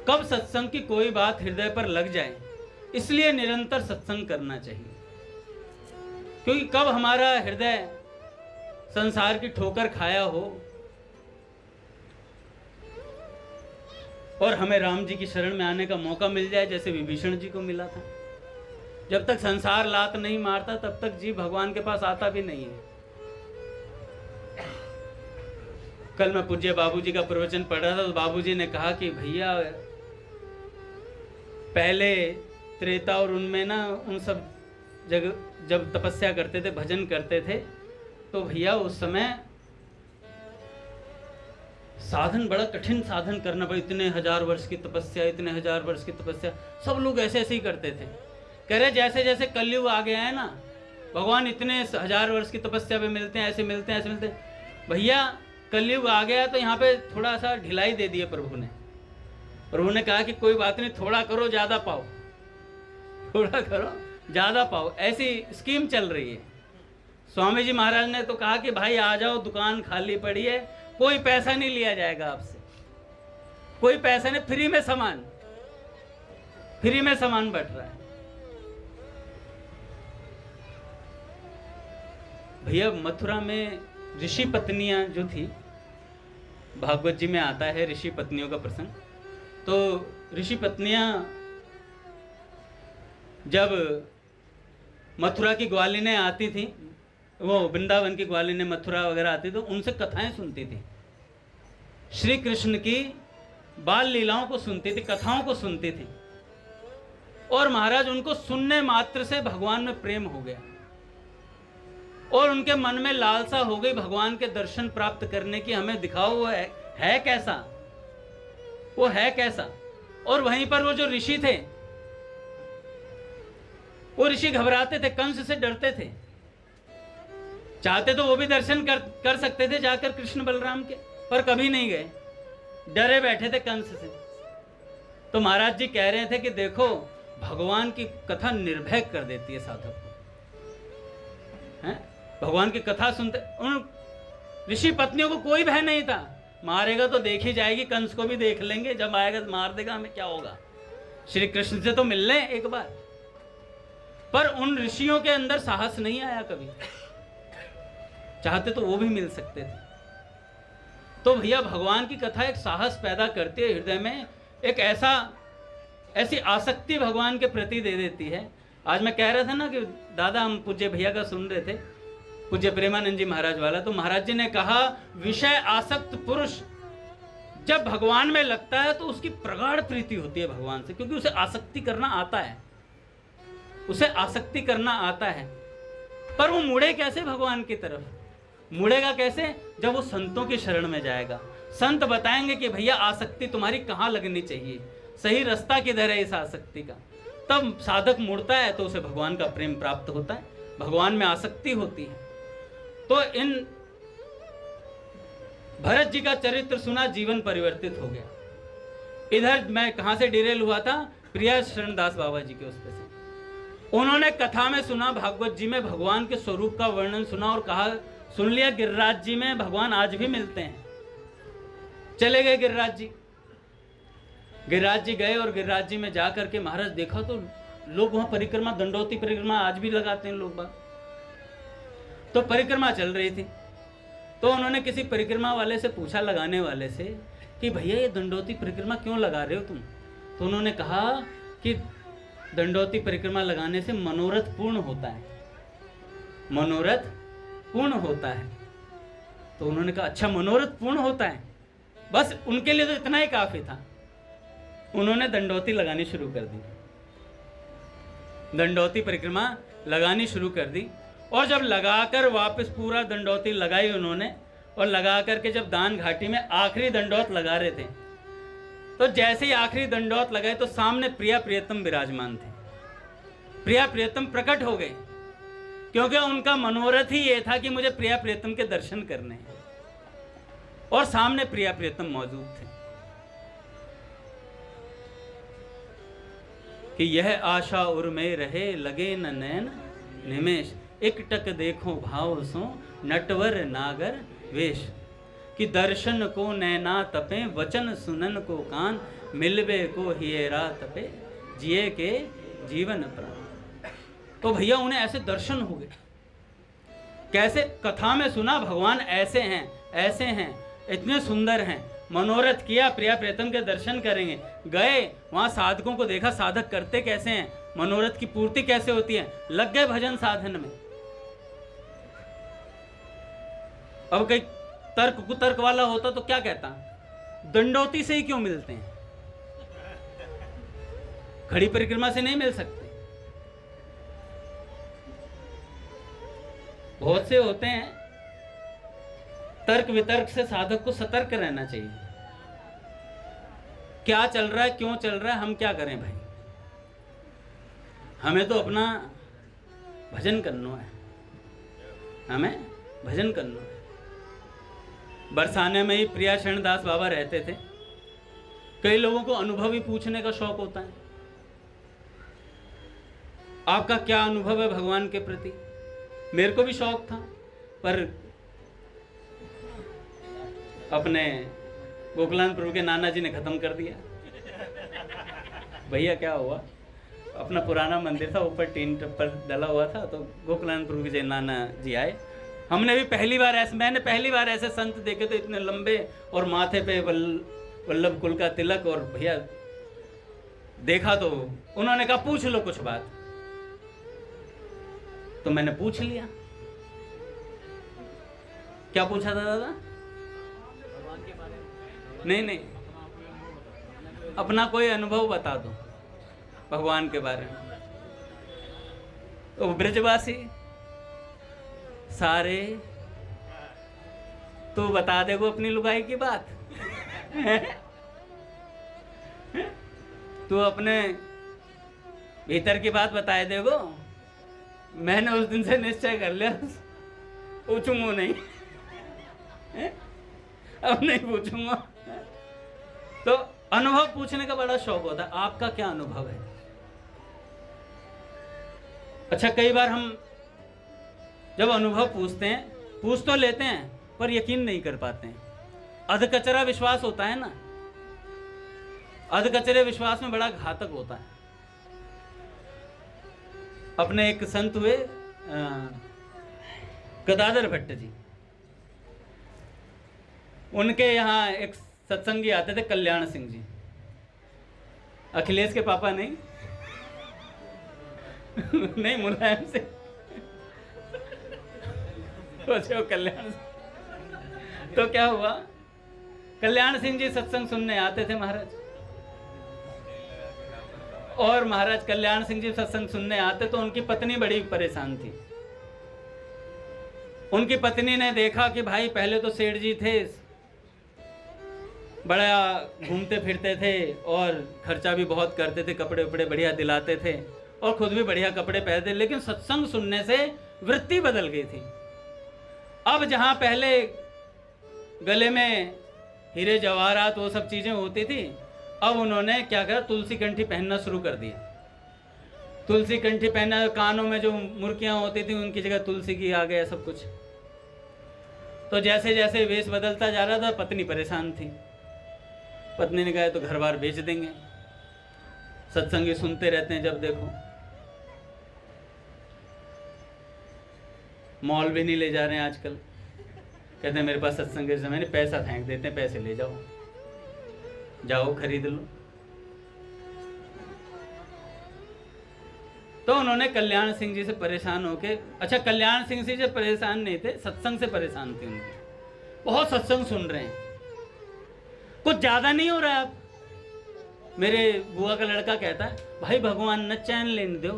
कब सत्संग की कोई बात हृदय पर लग जाए, इसलिए निरंतर सत्संग करना चाहिए, क्योंकि कब हमारा हृदय संसार की ठोकर खाया हो और हमें राम जी की शरण में आने का मौका मिल जाए, जैसे विभीषण जी को मिला था। जब तक संसार लात नहीं मारता तब तक जीव भगवान के पास आता भी नहीं है। कल मैं पूज्य बाबूजी का प्रवचन पढ़ रहा था तो बाबूजी ने कहा कि भैया पहले त्रेता और उनमें ना उन सब जगह जब तपस्या करते थे, भजन करते थे, तो भैया उस समय साधन बड़ा कठिन साधन करना पड़ा। इतने 1000 वर्ष की तपस्या, इतने 1000 वर्ष की तपस्या, सब लोग ऐसे ऐसे ही करते थे। कह रहे जैसे जैसे कलयुग आ गया है ना, भगवान इतने 1000 वर्ष की तपस्या पे मिलते हैं, ऐसे मिलते हैं, ऐसे मिलते हैं। भैया कलयुग आ गया तो यहाँ पे थोड़ा सा ढिलाई दे दिए प्रभु ने। प्रभु ने कहा कि कोई बात नहीं, थोड़ा करो ज्यादा पाओ, थोड़ा करो ज्यादा पाओ, ऐसी स्कीम चल रही है। स्वामी जी महाराज ने तो कहा कि भाई आ जाओ, दुकान खाली पड़ी है, कोई पैसा नहीं लिया जाएगा आपसे, कोई पैसा नहीं, फ्री में सामान, फ्री में सामान बट रहा है। भैया मथुरा में ऋषि पत्नियां जो थी, भागवत जी में आता है ऋषि पत्नियों का प्रसंग। तो ऋषि पत्नियां जब मथुरा की ग्वालिनें आती थी, वो वृंदावन की ग्वालिनें मथुरा वगैरह आती, तो उनसे कथाएं सुनती थी, श्री कृष्ण की बाल लीलाओं को सुनती थी, कथाओं को सुनती थी। और महाराज उनको सुनने मात्र से भगवान में प्रेम हो गया और उनके मन में लालसा हो गई भगवान के दर्शन प्राप्त करने की। हमें दिखाओ वो है कैसा, वो है कैसा। और वहीं पर वो जो ऋषि थे, वो ऋषि घबराते थे, कंस से डरते थे। चाहते तो वो भी दर्शन कर सकते थे जाकर कृष्ण बलराम के, पर कभी नहीं गए, डरे बैठे थे कंस से। तो महाराज जी कह रहे थे कि देखो भगवान की कथा निर्भय कर देती है साधक को, हैं? भगवान की कथा सुनते, उन ऋषि पत्नियों को कोई भय नहीं था, मारेगा तो देखी जाएगी, कंस को भी देख लेंगे, जब आएगा तो मार देगा, हमें क्या होगा, श्री कृष्ण से तो मिल लें एक बार। पर उन ऋषियों के अंदर साहस नहीं आया कभी, चाहते तो वो भी मिल सकते थे। तो भैया भगवान की कथा एक साहस पैदा करती है हृदय में, एक ऐसी आसक्ति भगवान के प्रति दे देती है। आज मैं कह रहा था ना कि दादा हम पूज्य भैया का सुन रहे थे, पूज्य प्रेमानंद जी महाराज वाला, तो महाराज जी ने कहा विषय आसक्त पुरुष जब भगवान में लगता है तो उसकी प्रगाढ़ प्रीति होती है भगवान से, क्योंकि उसे आसक्ति करना आता है, उसे आसक्ति करना आता है। पर वो मुड़े कैसे भगवान की तरफ, मुड़ेगा कैसे, जब वो संतों की शरण में जाएगा। संत बताएंगे कि भैया आसक्ति तुम्हारी कहाँ लगनी चाहिए, सही रास्ता किधर है इस आसक्ति का, तब साधक मुड़ता है तो उसे भगवान का प्रेम प्राप्त होता है, भगवान में आसक्ति होती है। तो इन भरत जी का चरित्र सुना, जीवन परिवर्तित हो गया। इधर मैं कहां से डिरेल हुआ था, प्रिया शरण दास बाबा जी के उस पे से उन्होंने कथा में सुना, भागवत जी में भगवान के स्वरूप का वर्णन सुना और कहा सुन लिया गिरिराज जी में भगवान आज भी मिलते हैं। चले गए गिरिराज जी, गिरिराज जी गए और गिरिराज जी में जाकर के महाराज देखा तो लोग वहां परिक्रमा, दंडोती परिक्रमा आज भी लगाते हैं लोग बाग। तो परिक्रमा चल रही थी, तो उन्होंने किसी परिक्रमा वाले से पूछा, लगाने वाले से, कि भैया ये दंडोती परिक्रमा क्यों लगा रहे हो तुम। तो उन्होंने कहा कि दंडौती परिक्रमा लगाने से मनोरथ पूर्ण होता है, मनोरथ पूर्ण होता है। तो उन्होंने कहा अच्छा मनोरथ पूर्ण होता है, बस उनके लिए तो इतना ही काफी था। उन्होंने दंडौती लगानी शुरू कर दी, दंडौती परिक्रमा लगानी शुरू कर दी। और जब लगाकर वापस पूरा दंडौती लगाई उन्होंने, और लगा करके जब दान घाटी में आखिरी दंडौत लगा रहे थे, तो जैसे ही आखिरी दंडौत लगाए तो सामने प्रिया प्रियतम विराजमान थे। प्रिया प्रियतम प्रकट हो गए, क्योंकि उनका मनोरथ ही ये था कि मुझे प्रिया प्रियतम के दर्शन करने हैं, और सामने प्रिया प्रियतम मौजूद थे। कि यह आशा उर्मे रहे लगे न नैन निमेश, एकटक देखो भाव सो नटवर नागर वेश। कि दर्शन को नैना तपे वचन सुनन को कान, मिलबे को हियरा तपे जिए के जीवन प्राण। तो भैया उन्हें ऐसे दर्शन हो गए, कैसे कथा में सुना भगवान ऐसे हैं, ऐसे हैं, इतने सुंदर हैं। मनोरथ किया प्रिया प्रियतम के दर्शन करेंगे, गए वहां साधकों को देखा साधक करते कैसे हैं, मनोरथ की पूर्ति कैसे होती है, लग गए भजन साधन में। अब कहीं तर्क कुतर्क वाला होता तो क्या कहता, दंडौती से ही क्यों मिलते हैं, खड़ी परिक्रमा से नहीं मिल सकते। बहुत से होते हैं, तर्क वितर्क से साधक को सतर्क रहना चाहिए। क्या चल रहा है, क्यों चल रहा है, हम क्या करें भाई, हमें तो अपना भजन करना है, हमें भजन करना है। बरसाने में ही प्रिया शरण दास बाबा रहते थे। कई लोगों को अनुभव ही पूछने का शौक होता है, आपका क्या अनुभव है भगवान के प्रति। मेरे को भी शौक था, पर अपने गोकुलानंद प्रभु के नाना जी ने खत्म कर दिया। भैया क्या हुआ, अपना पुराना मंदिर था, ऊपर टीन टप्पर डला हुआ था, तो गोकुलानंद प्रभु के नाना जी आए। हमने भी मैंने पहली बार ऐसे संत देखे थे, इतने लंबे, और माथे पे वल्लभ कुल का तिलक। और भैया देखा तो उन्होंने कहा पूछ लो कुछ बात, तो मैंने पूछ लिया। क्या पूछा था दादा? नहीं, अपना कोई अनुभव बता दो भगवान के बारे में। तो ब्रजवासी सारे तू बता देगो अपनी लुगाई की बात। तू अपने भीतर की बात बताए देगो। मैंने उस दिन से निश्चय कर लिया, पूछूंगा नहीं, अब नहीं पूछूंगा। तो अनुभव पूछने का बड़ा शौक होता है, आपका क्या अनुभव है। अच्छा, कई बार हम जब अनुभव पूछते हैं, पूछ तो लेते हैं पर यकीन नहीं कर पाते हैं। अधकचरा विश्वास होता है ना, अधकचरे विश्वास में बड़ा घातक होता है। अपने एक संत हुए गदाधर भट्ट जी, उनके यहाँ एक सत्संगी आते थे, कल्याण सिंह जी, अखिलेश के पापा नहीं नहीं मुलायम से तो कल्याण। तो क्या हुआ, कल्याण सिंह जी सत्संग सुनने आते थे महाराज, और महाराज कल्याण सिंह जी सत्संग सुनने आते तो उनकी पत्नी बड़ी परेशान थी। उनकी पत्नी ने देखा कि भाई पहले तो सेठ जी थे, बड़ा घूमते फिरते थे और खर्चा भी बहुत करते थे, कपड़े उपड़े बढ़िया दिलाते थे और खुद भी बढ़िया कपड़े पहनते, लेकिन सत्संग सुनने से वृत्ति बदल गई थी। अब जहाँ पहले गले में हीरे जवाहरात वो सब चीज़ें होती थी, अब उन्होंने क्या करा, तुलसी कंठी पहनना शुरू कर दिया। तुलसी कंठी पहना, कानों में जो मुर्कियाँ होती थी उनकी जगह तुलसी की आ गया सब कुछ। तो जैसे जैसे वेश बदलता जा रहा था, पत्नी परेशान थी। पत्नी ने कहा तो घर बार बेच देंगे, सत्संगी सुनते रहते हैं जब देखो, मॉल भी नहीं ले जा रहे हैं आजकल। कहते हैं मेरे पास सत्संग के समय नहीं, पैसा फेंक देते हैं, पैसे ले जाओ, जाओ खरीद लो। तो उन्होंने कल्याण सिंह जी से परेशान होके, अच्छा कल्याण सिंह जी से परेशान नहीं थे, सत्संग से परेशान थे उनके। बहुत सत्संग सुन रहे हैं, कुछ ज्यादा नहीं हो रहा है। आप, मेरे बुआ का लड़का कहता है भाई भगवान न चैन लेने दो,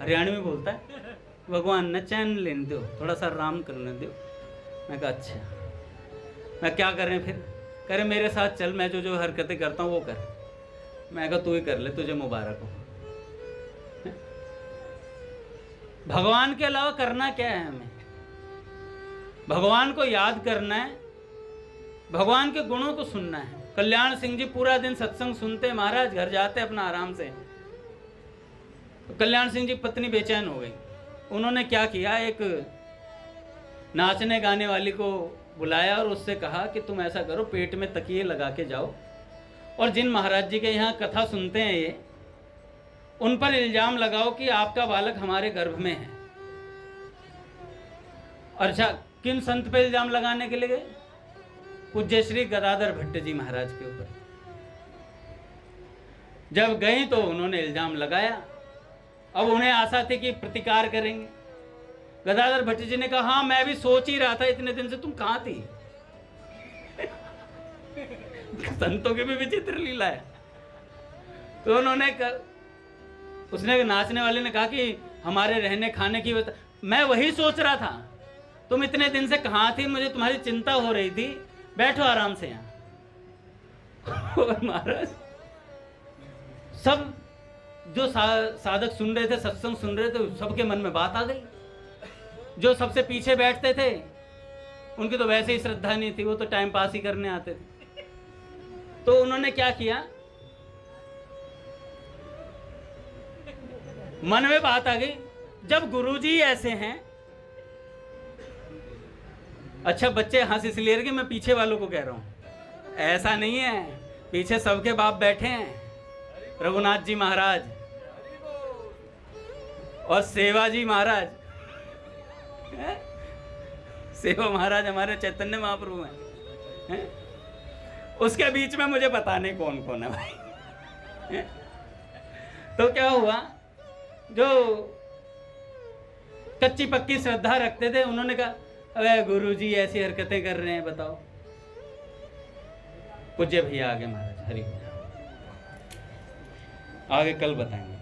हरियाणवी में बोलता है भगवान न चैन लेने दो, थोड़ा सा आराम करने दो। मैं कहा अच्छा, मैं क्या करें फिर? करे मेरे साथ चल, मैं जो जो हरकतें करता हूँ वो कर। मैं कहा तू ही कर ले, तुझे मुबारक हो। भगवान के अलावा करना क्या है हमें? भगवान को याद करना है, भगवान के गुणों को सुनना है। कल्याण सिंह जी पूरा दिन सत्संग सुनते, महाराज घर जाते अपना आराम से। तो कल्याण सिंह जी पत्नी बेचैन हो गई। उन्होंने क्या किया, एक नाचने गाने वाली को बुलाया और उससे कहा कि तुम ऐसा करो, पेट में तकिए लगा के जाओ और जिन महाराज जी के यहाँ कथा सुनते हैं ये, उन पर इल्जाम लगाओ कि आपका बालक हमारे गर्भ में है। अच्छा, किन संत पे इल्जाम लगाने के लिए गए? पूज्य श्री गदाधर भट्ट जी महाराज के ऊपर। जब गए तो उन्होंने इल्जाम लगाया। अब उन्हें आशा थी कि प्रतिकार करेंगे। गदाधर भट्ट जी ने कहा हाँ मैं भी सोच ही रहा था इतने दिन से तुम कहां थी। संतों की भी विचित्र लीला है। तो उन्होंने उसने, नाचने वाले ने कहा कि हमारे रहने खाने की मैं वही सोच रहा था, तुम इतने दिन से कहां थी, मुझे तुम्हारी चिंता हो रही थी, बैठो आराम से यहां। और महाराज सब जो साधक सुन रहे थे, सत्संग सुन रहे थे, सबके मन में बात आ गई। जो सबसे पीछे बैठते थे उनकी तो वैसे ही श्रद्धा नहीं थी, वो तो टाइम पास ही करने आते थे। तो उन्होंने क्या किया, मन में बात आ गई, जब गुरुजी ऐसे हैं, अच्छा बच्चे हंस इसलिए कि मैं पीछे वालों को कह रहा हूं, ऐसा नहीं है, पीछे सबके बाप बैठे हैं, रघुनाथ जी महाराज और सेवा जी महाराज। सेवा महाराज हमारे चैतन्य महाप्रभु हैं। उसके बीच में मुझे पता नहीं कौन कौन है भाई। तो क्या हुआ, जो कच्ची पक्की श्रद्धा रखते थे उन्होंने कहा अबे गुरुजी ऐसी हरकतें कर रहे हैं, बताओ। पूज्य भैया आगे महाराज, हरि आगे कल बताएंगे।